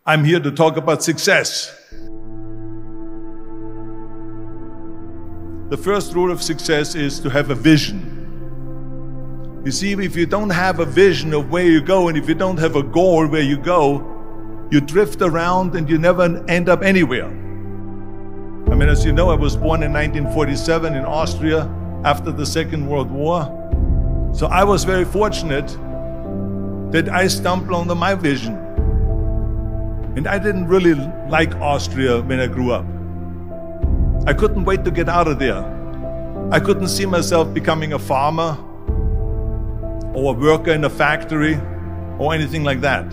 I'm here to talk about success. The first rule of success is to have a vision. You see, if you don't have a vision of where you go, and if you don't have a goal where you go, you drift around and you never end up anywhere. I mean, as you know, I was born in 1947 in Austria after the Second World War. So I was very fortunate that I stumbled onto my vision. And I didn't really like Austria when I grew up. I couldn't wait to get out of there. I couldn't see myself becoming a farmer or a worker in a factory or anything like that.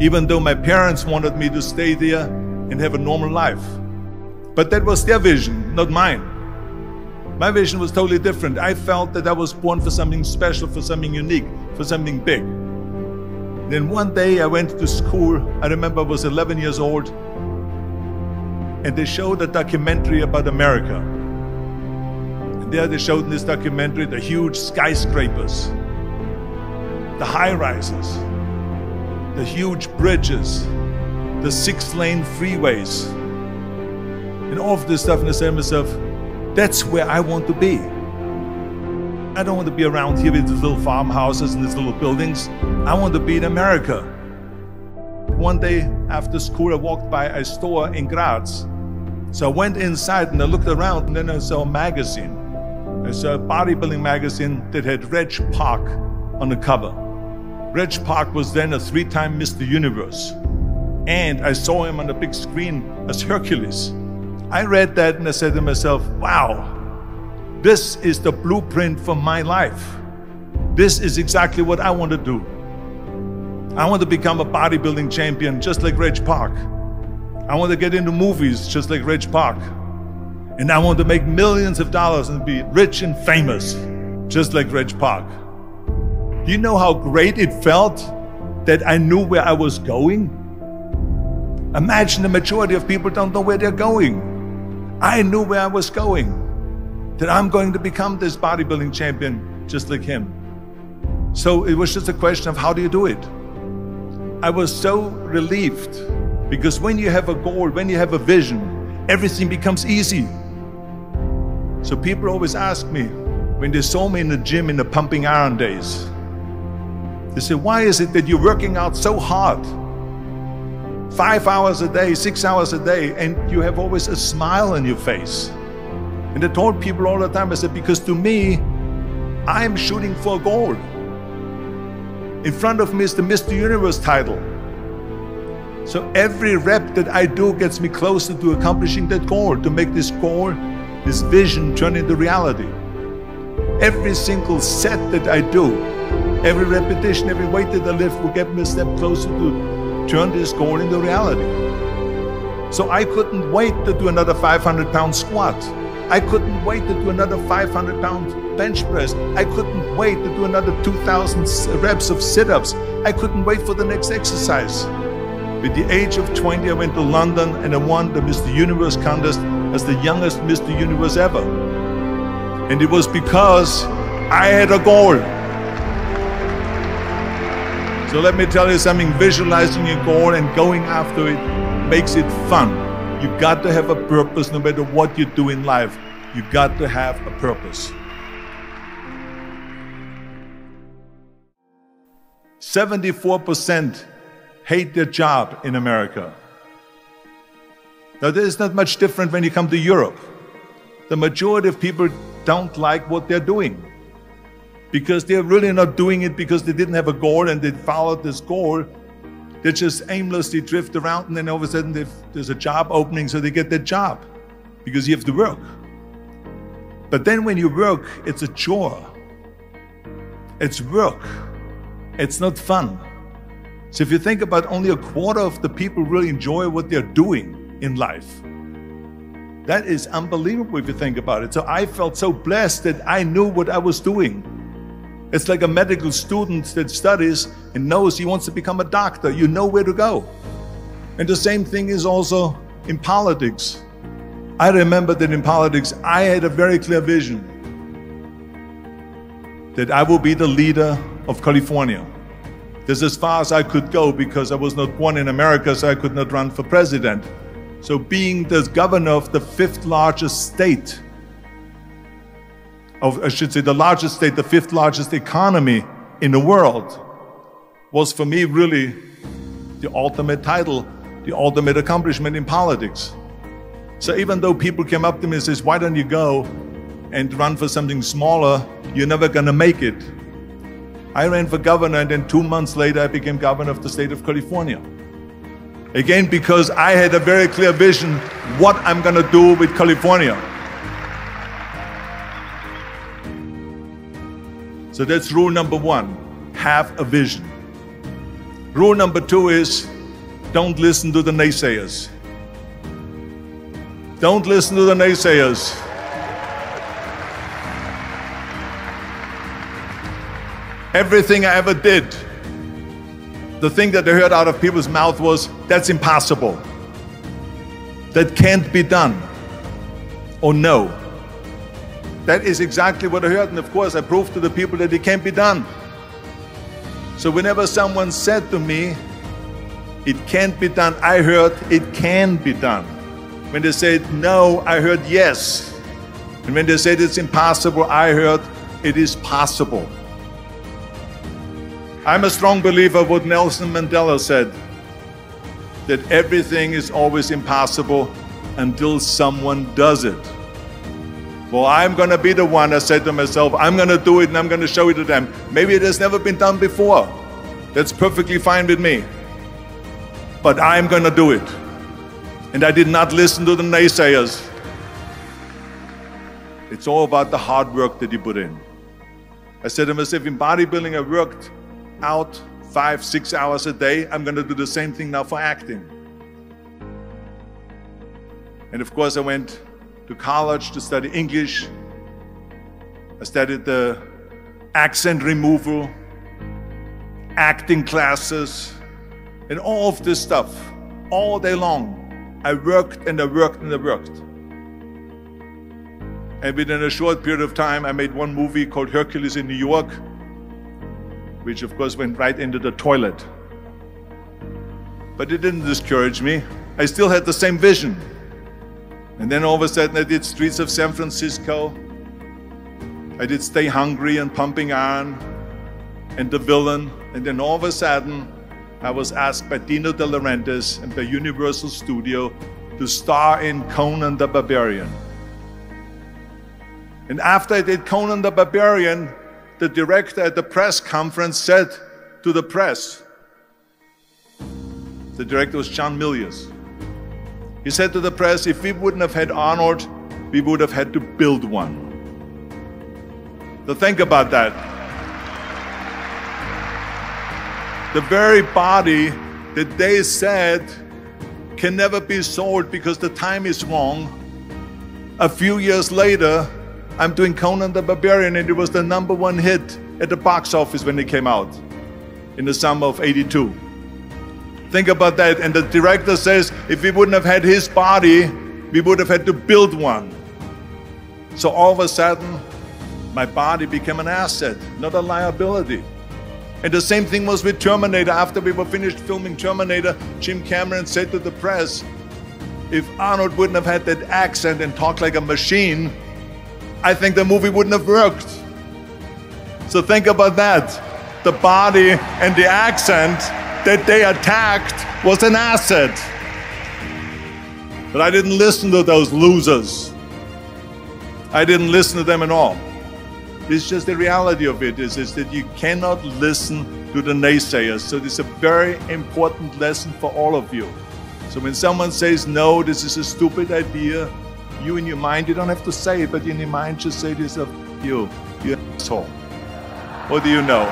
Even though my parents wanted me to stay there and have a normal life. But that was their vision, not mine. My vision was totally different. I felt that I was born for something special, for something unique, for something big. Then one day I went to school. I remember I was 11 years old, and they showed a documentary about America. And there they showed in this documentary the huge skyscrapers, the high-rises, the huge bridges, the 6-lane freeways, and all of this stuff. And I said to myself, that's where I want to be. I don't want to be around here with these little farmhouses and these little buildings. I want to be in America. One day after school, I walked by a store in Graz. So I went inside and I looked around, and then I saw a magazine. I saw a bodybuilding magazine that had Reg Park on the cover. Reg Park was then a 3-time Mr. Universe. And I saw him on the big screen as Hercules. I read that and I said to myself, wow, this is the blueprint for my life. This is exactly what I want to do. I want to become a bodybuilding champion just like Reg Park. I want to get into movies just like Reg Park. And I want to make millions of dollars and be rich and famous just like Reg Park. Do you know how great it felt that I knew where I was going? Imagine the majority of people don't know where they're going. I knew where I was going, that I'm going to become this bodybuilding champion just like him. So it was just a question of how do you do it? I was so relieved, because when you have a goal, when you have a vision, everything becomes easy. So people always ask me, when they saw me in the gym in the pumping iron days, they say, why is it that you're working out so hard? 5 hours a day, 6 hours a day, and you have always a smile on your face. And I told people all the time, I said, because to me, I'm shooting for a goal. In front of me is the Mr. Universe title. So every rep that I do gets me closer to accomplishing that goal, to make this goal, this vision turn into reality. Every single set that I do, every repetition, every weight that I lift will get me a step closer to turn this goal into reality. So I couldn't wait to do another 500-pound squat. I couldn't wait to do another 500-pound bench press. I couldn't wait to do another 2,000 reps of sit-ups. I couldn't wait for the next exercise. With the age of 20, I went to London and I won the Mr. Universe contest as the youngest Mr. Universe ever. And it was because I had a goal. So let me tell you something, visualizing your goal and going after it makes it fun. You've got to have a purpose no matter what you do in life. You've got to have a purpose. 74% hate their job in America. Now, this is not much different when you come to Europe. The majority of people don't like what they're doing, because they're really not doing it because they didn't have a goal and they followed this goal. They just aimlessly drift around, and then all of a sudden there's a job opening, so they get that job because you have to work. But then when you work, it's a chore. It's work. It's not fun. So if you think about, only a quarter of the people really enjoy what they're doing in life. That is unbelievable if you think about it. So I felt so blessed that I knew what I was doing. It's like a medical student that studies and knows he wants to become a doctor. You know where to go. And the same thing is also in politics. I remember that in politics, I had a very clear vision that I will be the leader of California. This is as far as I could go because I was not born in America, so I could not run for president. So being the governor of the fifth largest state, I should say the largest state, the fifth largest economy in the world, was for me really the ultimate title, the ultimate accomplishment in politics. So even though people came up to me and says, why don't you go and run for something smaller, you're never gonna make it. I ran for governor, and then 2 months later I became governor of the state of California. Again, because I had a very clear vision what I'm gonna do with California. So that's rule number one, have a vision. Rule number two is, don't listen to the naysayers. Don't listen to the naysayers. Everything I ever did, the thing that I heard out of people's mouth was, that's impossible. That can't be done. Or no. That is exactly what I heard, and of course I proved to the people that it can't be done. So whenever someone said to me, it can't be done, I heard, it can be done. When they said no, I heard yes. And when they said it's impossible, I heard it is possible. I'm a strong believer of what Nelson Mandela said, that everything is always impossible until someone does it. Well, I'm going to be the one, I said to myself, I'm going to do it and I'm going to show it to them. Maybe it has never been done before. That's perfectly fine with me. But I'm going to do it. And I did not listen to the naysayers. It's all about the hard work that you put in. I said to myself, in bodybuilding, I worked out 5-6 hours a day. I'm going to do the same thing now for acting. And of course, I went to college to study English. I studied the accent removal, acting classes, and all of this stuff all day long. I worked and I worked and I worked. And within a short period of time, I made one movie called Hercules in New York, which of course went right into the toilet. But it didn't discourage me. I still had the same vision. And then all of a sudden I did Streets of San Francisco. I did Stay Hungry and Pumping Iron and The Villain. And then all of a sudden I was asked by Dino De Laurentiis and by Universal Studio to star in Conan the Barbarian. And after I did Conan the Barbarian, the director at the press conference said to the press, the director was John Milius. He said to the press, if we wouldn't have had Arnold, we would have had to build one. So think about that. The very body that they said can never be sold because the time is wrong. A few years later, I'm doing Conan the Barbarian, and it was the #1 hit at the box office when it came out in the summer of '82. Think about that. And the director says, if we wouldn't have had his body, we would have had to build one. So all of a sudden, my body became an asset, not a liability. And the same thing was with Terminator. After we were finished filming Terminator, Jim Cameron said to the press, if Arnold wouldn't have had that accent and talked like a machine, I think the movie wouldn't have worked. So think about that. The body and the accent that they attacked was an asset. But I didn't listen to those losers. I didn't listen to them at all. It's just the reality of it is that you cannot listen to the naysayers. So this is a very important lesson for all of you. So when someone says, no, this is a stupid idea, you in your mind, you don't have to say it, but in your mind just say this of you asshole. What do you know?